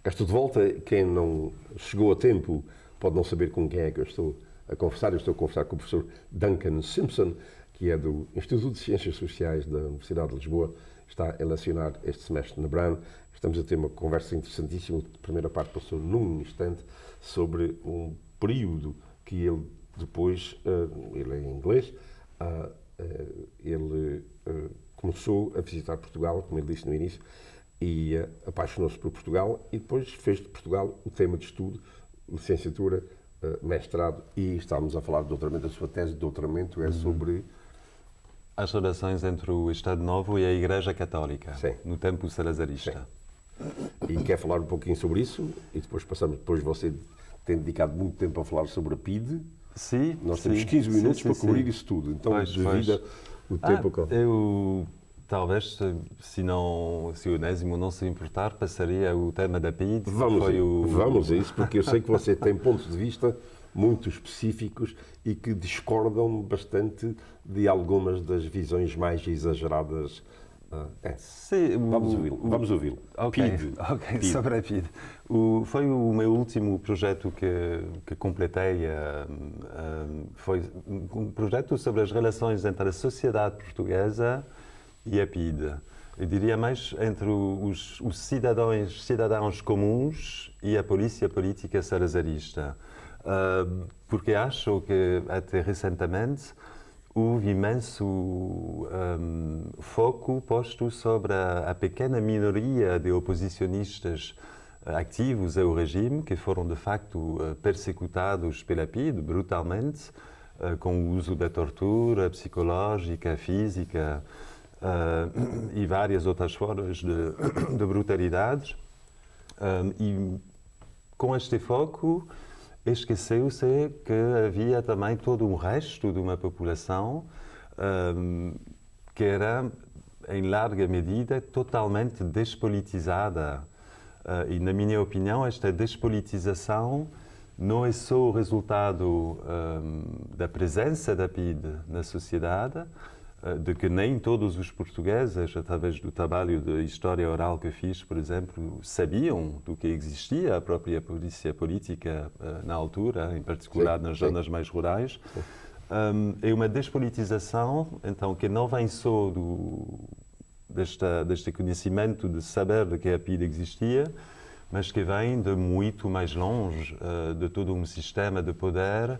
Cá estou de volta. Quem não chegou a tempo pode não saber com quem é que eu estou a conversar. Eu estou a conversar com o professor Duncan Simpson, que é do Instituto de Ciências Sociais da Universidade de Lisboa. Está a lecionar este semestre na Brown. Estamos a ter uma conversa interessantíssima. A primeira parte passou num instante sobre um período que ele depois, ele é inglês, ele começou a visitar Portugal, como ele disse no início, e apaixonou-se por Portugal e depois fez de Portugal o tema de estudo, licenciatura, mestrado, e estávamos a falar de doutoramento. A sua tese de doutoramento é sobre as relações entre o Estado Novo e a Igreja Católica, Sim. no tempo salazarista. Sim. E quer falar um pouquinho sobre isso, e depois depois você tem dedicado muito tempo a falar sobre a PIDE. Sim. Nós temos 15 minutos para cobrir isso tudo, então divida o tempo com... Eu, talvez, se o Onésimo não se importar, passaria o tema da PIDE. Vamos a isso, porque eu sei que você tem pontos de vista muito específicos e que discordam bastante de algumas das visões mais exageradas. Sim, vamos ouvi-lo. Ok, PIDE. sobre a PIDE. Foi o meu último projeto que completei. Foi um projeto sobre as relações entre a sociedade portuguesa e a PIDE. Eu diria mais entre os cidadãos comuns e a polícia política salazarista. Porque acho que até recentemente houve imenso foco posto sobre a pequena minoria de oposicionistas ativos ao regime, que foram de facto persecutados pela PIDE brutalmente, com o uso da tortura psicológica, física e várias outras formas de brutalidades. E com este foco esqueceu-se que havia também todo um resto de uma população que era, em larga medida, totalmente despolitizada. E, na minha opinião, esta despolitização não é só o resultado da presença da PIDE na sociedade, de que nem todos os portugueses, através do trabalho de história oral que fiz, por exemplo, sabiam do que existia a própria polícia política na altura, em particular nas zonas mais rurais. É uma despolitização, então, que não vem só deste conhecimento de saber de que a PIDE existia, mas que vem de muito mais longe, de todo um sistema de poder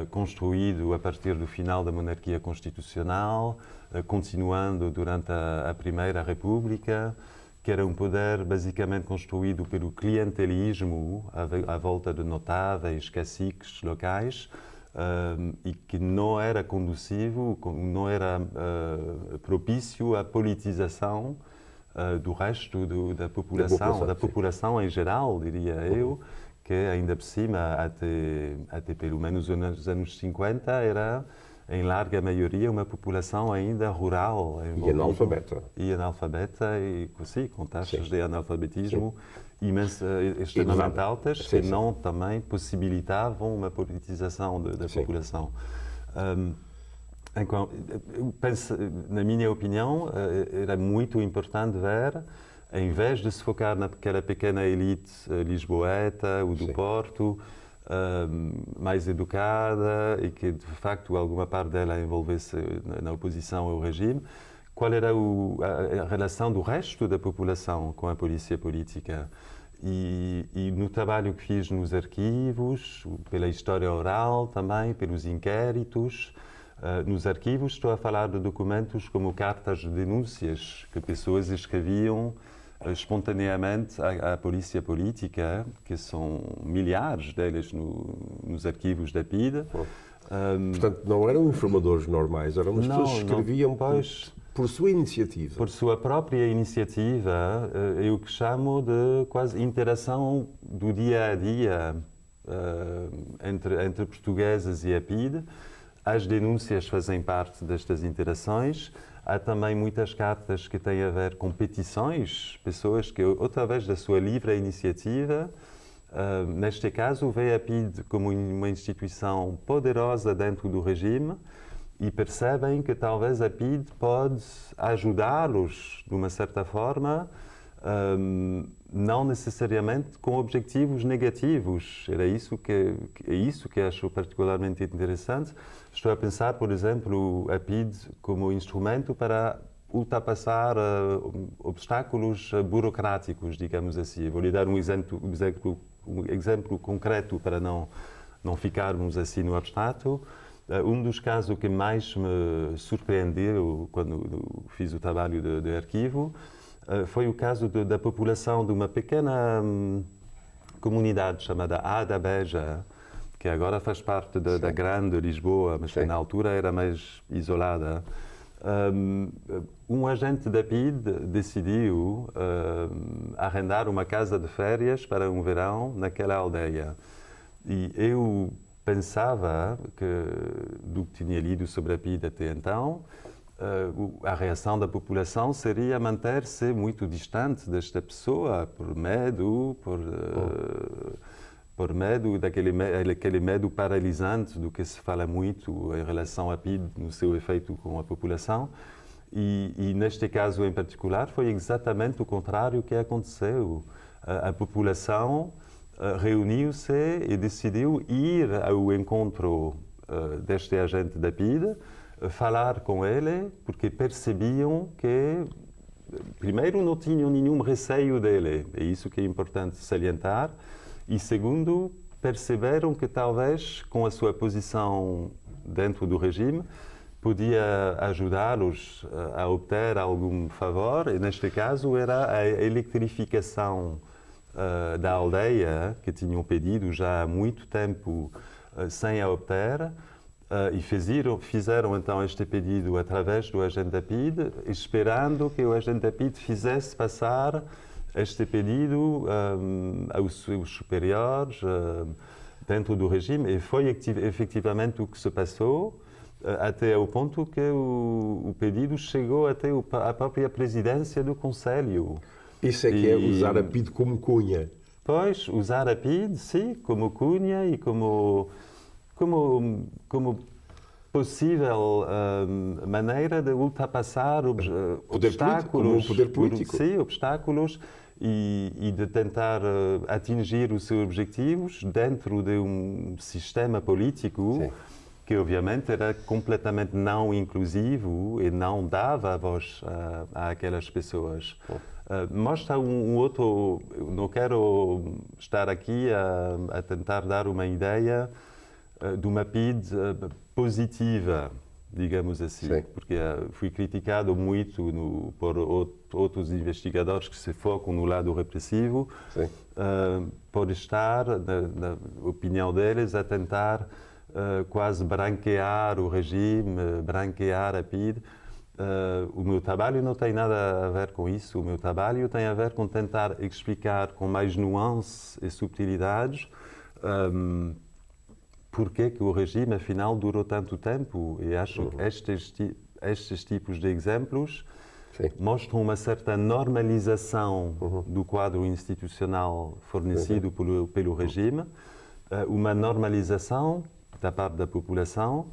construído a partir do final da monarquia constitucional, continuando durante a Primeira República, que era um poder basicamente construído pelo clientelismo à volta de notáveis, caciques locais, e que não era conducivo, não era propício à politização do resto da população em geral, diria eu, que ainda por cima, até pelo menos nos anos 50, era, em larga maioria, uma população ainda rural. E analfabeta. E sim, com taxas de analfabetismo extremamente altas, que não também possibilitavam uma politização da população. Eu penso, na minha opinião, era muito importante ver, em vez de se focar naquela pequena elite lisboeta, o do Porto, mais educada e que, de facto, alguma parte dela envolvesse na oposição ao regime, qual era a relação do resto da população com a polícia política. E no trabalho que fiz nos arquivos, pela história oral também, pelos inquéritos, nos arquivos estou a falar de documentos como cartas de denúncias que pessoas escreviam espontaneamente à polícia política, que são milhares delas nos arquivos da PIDE. Portanto, não eram informadores normais, eram as pessoas que escreviam por sua iniciativa. Por sua própria iniciativa, eu que chamo de quase interação do dia a dia entre portugueses e a PIDE. As denúncias fazem parte destas interações. Há também muitas cartas que têm a ver com petições, pessoas que, através da sua livre iniciativa, neste caso, vê a PIDE como uma instituição poderosa dentro do regime e percebem que talvez a PIDE pode ajudá-los, de uma certa forma, não necessariamente com objetivos negativos. Era isso é isso que acho particularmente interessante. Estou a pensar, por exemplo, a PIDE como instrumento para ultrapassar obstáculos burocráticos, digamos assim. Vou lhe dar um exemplo concreto para não ficarmos assim no abstrato. Um dos casos que mais me surpreendeu quando fiz o trabalho de arquivo foi o caso da população de uma pequena comunidade chamada A da Beja, que agora faz parte da grande Lisboa, mas que na altura era mais isolada. Um agente da PIDE decidiu arrendar uma casa de férias para um verão naquela aldeia. E eu pensava do que tinha lido sobre a PIDE até então, a reação da população seria manter-se muito distante desta pessoa por medo daquele medo paralisante do que se fala muito em relação à PIDE no seu efeito com a população. E neste caso em particular foi exatamente o contrário que aconteceu. A população reuniu-se e decidiu ir ao encontro deste agente da PIDE, falar com ele, porque percebiam que, primeiro, não tinham nenhum receio dele, é isso que é importante salientar, e segundo, perceberam que talvez com a sua posição dentro do regime podia ajudá-los a obter algum favor, e neste caso era a eletrificação da aldeia, que tinham pedido já há muito tempo sem a obter, e fizeram então este pedido através do agente da PIDE, esperando que o agente da PIDE fizesse passar este pedido aos seus superiores dentro do regime, e foi efetivamente o que se passou, até ao ponto que o pedido chegou até a própria presidência do Conselho. Isso é que é usar a PIDE como cunha. Pois, usar a PIDE, sim, como cunha e como possível maneira de ultrapassar obstáculos. Poder político. Sim, obstáculos e de tentar atingir os seus objetivos dentro de um sistema político que, obviamente, era completamente não inclusivo e não dava voz àquelas pessoas. Mostra um outro... Não quero estar aqui a tentar dar uma ideia de uma PIDE positiva, digamos assim, porque fui criticado muito por outros investigadores que se focam no lado repressivo, por estar, na opinião deles, a tentar quase branquear o regime, branquear a PIDE. O meu trabalho não tem nada a ver com isso. O meu trabalho tem a ver com tentar explicar com mais nuance e subtilidades porque que o regime, afinal, durou tanto tempo. E acho que estes tipos de exemplos mostram uma certa normalização do quadro institucional fornecido pelo regime, uma normalização da parte da população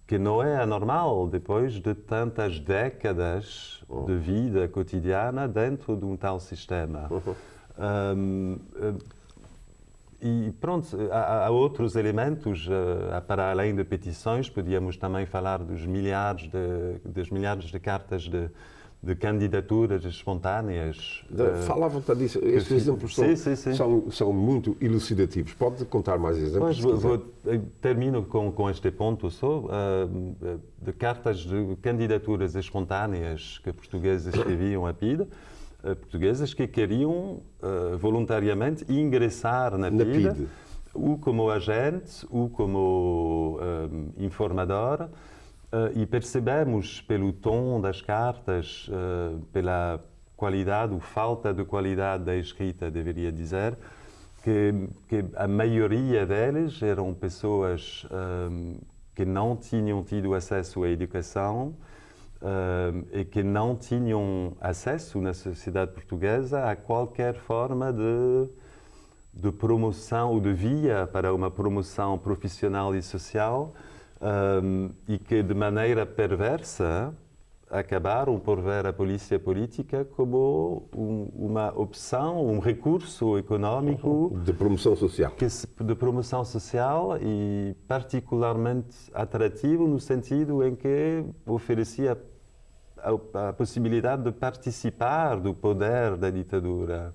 que não é anormal depois de tantas décadas de vida cotidiana dentro de um tal sistema. E pronto, há outros elementos, para além de petições, podíamos também falar das milhares de cartas de candidaturas espontâneas. Falavam disso. Estes exemplos são muito elucidativos. Pode contar mais exemplos? Termino com este ponto só, de cartas de candidaturas espontâneas que portugueses escreviam a PIDE, portugueses que queriam voluntariamente ingressar na PIDE, ou como agente, ou como informador, e percebemos pelo tom das cartas, pela qualidade ou falta de qualidade da escrita, deveria dizer, que a maioria deles eram pessoas que não tinham tido acesso à educação, e que não tinham acesso na sociedade portuguesa a qualquer forma de promoção ou de via para uma promoção profissional e social, e que de maneira perversa acabaram por ver a polícia política como uma opção, um recurso econômico De promoção social. de promoção social e particularmente atrativo no sentido em que oferecia a possibilidade de participar do poder da ditadura.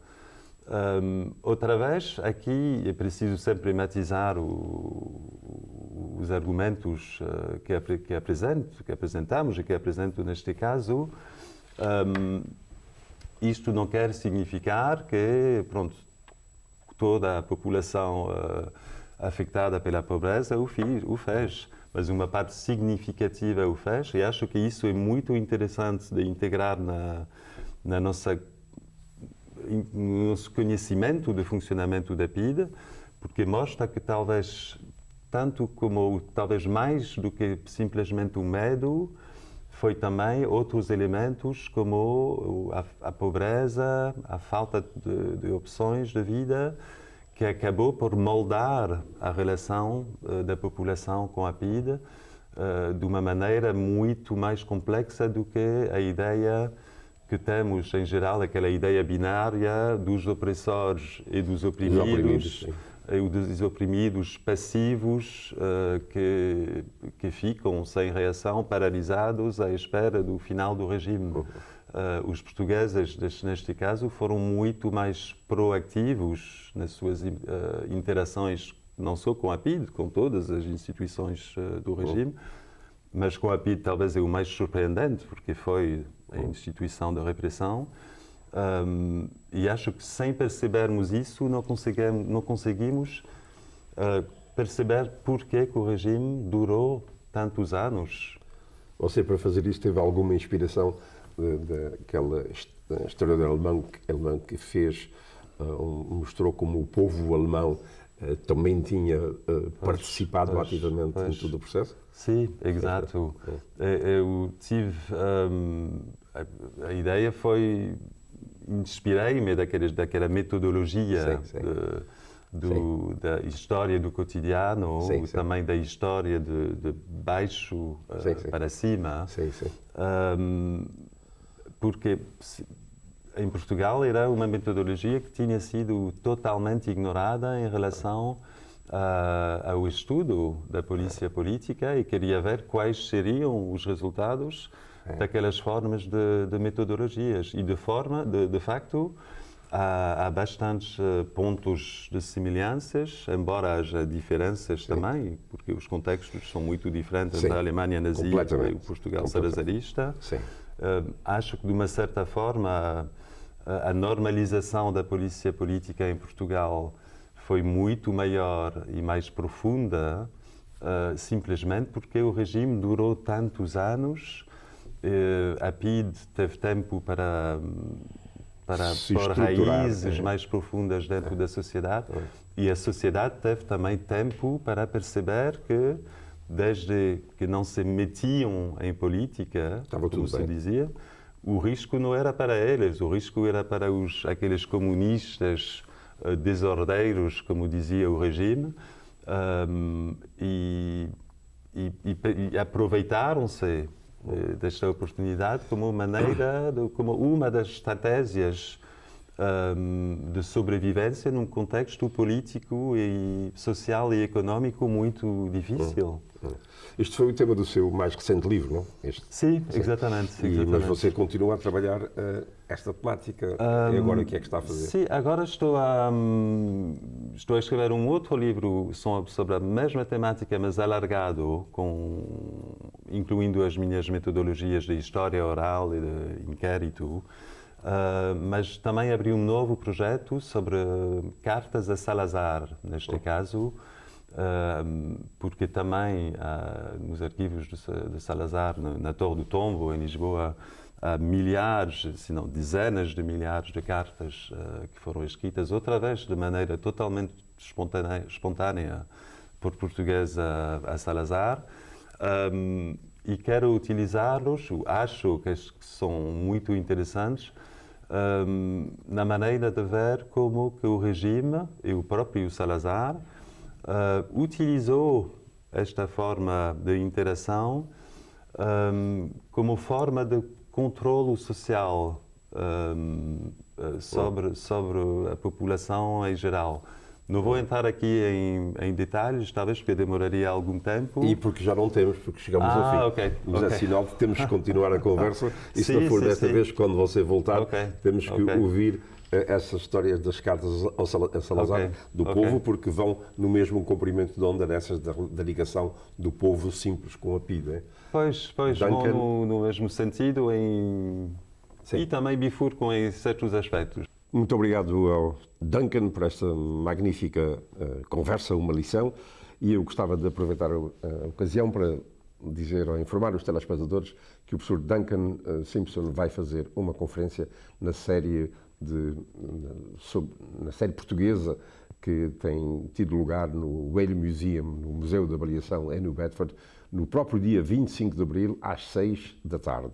Outra vez, aqui é preciso sempre matizar os argumentos que apresentamos e que apresento neste caso. Isto não quer significar que, pronto, toda a população afetada pela pobreza o fez, mas uma parte significativa o fez, e acho que isso é muito interessante de integrar no nosso conhecimento do funcionamento da PIDE, porque mostra que talvez talvez mais do que simplesmente o medo, foi também outros elementos como a pobreza, a falta de opções de vida, que acabou por moldar a relação da população com a PIDE de uma maneira muito mais complexa do que a ideia que temos, em geral, aquela ideia binária dos opressores e dos oprimidos, dos oprimidos passivos que ficam sem reação, paralisados à espera do final do regime. Os portugueses, neste caso, foram muito mais proativos nas suas interações, não só com a PIDE, com todas as instituições do regime, mas com a PIDE talvez é o mais surpreendente, porque foi a instituição da repressão. E acho que sem percebermos isso, não conseguimos perceber porque que o regime durou tantos anos. Você, para fazer isso, teve alguma inspiração daquela historiadora alemã que fez, mostrou como o povo alemão também tinha participado ativamente em todo o processo? Sim, exato. Eu tive... a ideia foi... Inspirei-me daquela metodologia da história do cotidiano, também da história de baixo para cima. Porque em Portugal era uma metodologia que tinha sido totalmente ignorada em relação ao estudo da polícia política e queria ver quais seriam os resultados daquelas formas de metodologias. E de facto, há bastantes pontos de semelhanças, embora haja diferenças também, porque os contextos são muito diferentes entre a Alemanha nazi e o Portugal salazarista. Acho que, de uma certa forma, a normalização da polícia política em Portugal foi muito maior e mais profunda, simplesmente porque o regime durou tantos anos. A PIDE teve tempo para pôr raízes mais profundas dentro da sociedade e a sociedade teve também tempo para perceber que, desde que não se metiam em política, como se dizia, o risco não era para eles, o risco era para aqueles comunistas desordeiros, como dizia o regime, e aproveitaram-se desta oportunidade como uma das estratégias de sobrevivência num contexto político e social e económico muito difícil. Este foi o tema do seu mais recente livro, não? Sim, exatamente. Mas você continua a trabalhar esta temática. E agora o que é que está a fazer? Sim, agora estou a escrever um outro livro sobre a mesma temática, mas alargado, incluindo as minhas metodologias de história oral e de inquérito. Mas também abri um novo projeto sobre cartas a Salazar, neste caso, porque também nos arquivos de Salazar, na Torre do Tombo, em Lisboa, há milhares, se não dezenas de milhares de cartas que foram escritas, outra vez de maneira totalmente espontânea por português a Salazar. E quero utilizá-los, acho que são muito interessantes, na maneira de ver como que o regime e o próprio Salazar utilizou esta forma de interação como forma de controlo social sobre a população em geral. Não vou entrar aqui em detalhes, talvez porque demoraria algum tempo. E porque já não temos, porque chegamos ao fim. Ok. Mas é sinal que temos que continuar a conversa e se não for desta vez, quando você voltar, temos que ouvir essas histórias das cartas ao Salazar do povo, porque vão no mesmo comprimento de onda dessas da ligação do povo simples com a PIDE. Pois Duncan, vão no mesmo sentido e também bifurcam em certos aspectos. Muito obrigado ao Duncan por esta magnífica conversa, uma lição, e eu gostava de aproveitar a ocasião para dizer ou informar os telespectadores que o professor Duncan Simpson vai fazer uma conferência na série portuguesa que tem tido lugar no Whaley Museum, no Museu da Avaliação, em New Bedford, no próprio dia 25 de abril, às 6 da tarde.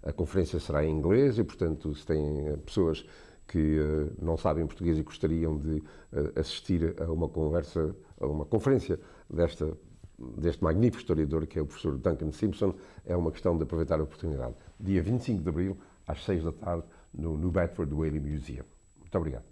A conferência será em inglês e, portanto, se têm pessoas que não sabem português e gostariam de assistir a uma conferência deste magnífico historiador que é o professor Duncan Simpson, é uma questão de aproveitar a oportunidade. Dia 25 de abril, às 6 da tarde, no New Bedford Whaley Museum. Muito obrigado.